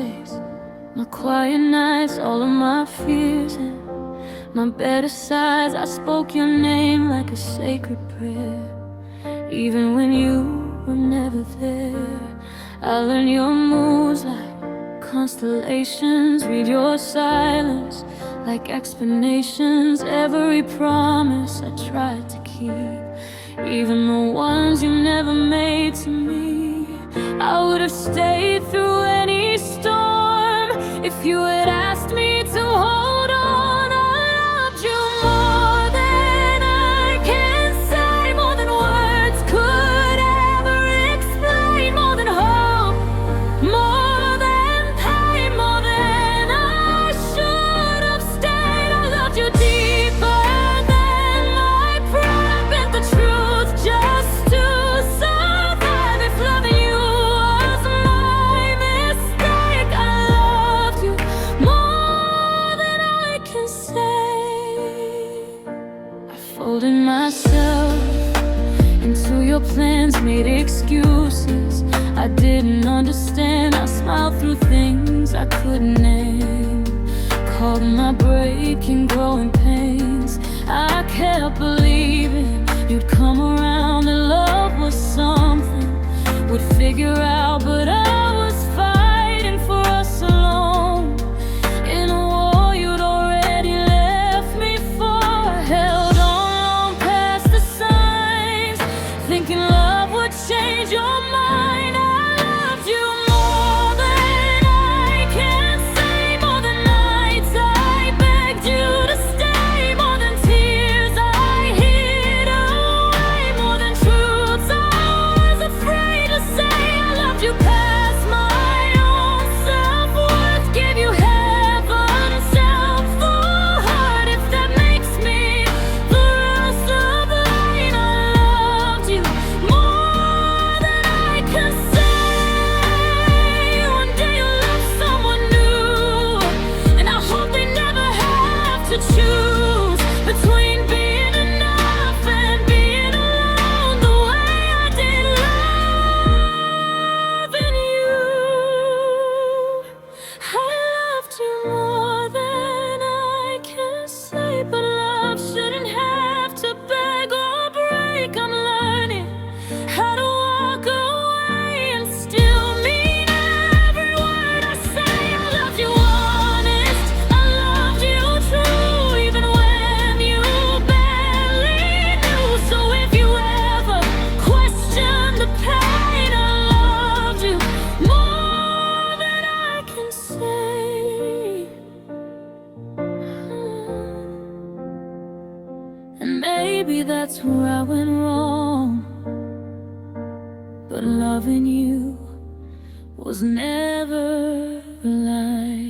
days, my quiet nights, all of my fears and my better sides. I spoke your name like a sacred prayer, even when you were never there. I learned your moves like constellations, read your silence like explanations. Every promise I tried to keep, even the ones you never made to me. I would have stayed through any storm if you had asked me to hold on. I loved you more than I can say, more than words could ever explain, more than hope, more than pain, more than I should have stayed. I loved you deeper than my pride bent the truth just to survive. If loving you was my mistake, I loved you more than I can say. I folded myself into your plans, made excuses I didn't understand. I smiled through things I couldn't name, called my breaking, growing pains. I kept believing you'd come around and love was something we'd figure out, but I was fighting for us alone in a war you'd already left me for. I held on long past the signs, thinking love would change your mind. I loved you more than I can say, more than nights I begged you to stay, more than tears I hid away, more than truths I was afraid to say. I loved you past my own self-worth, gave you heaven's helpful heart. If that makes me the rest of the lane, I loved you more than I can say. One day you'll love someone new, and I hope they never have to choose between being enough and being alone the way I did loving you. I loved you more than I can say, but love shouldn't have to beg or break. I'm learning how to walk away and still mean every word I say. I loved you honest, I loved you true, even when you barely knew. So if you ever question the pain, I loved you more than I can say. And maybe that's where I went wrong, but loving you was never a lie.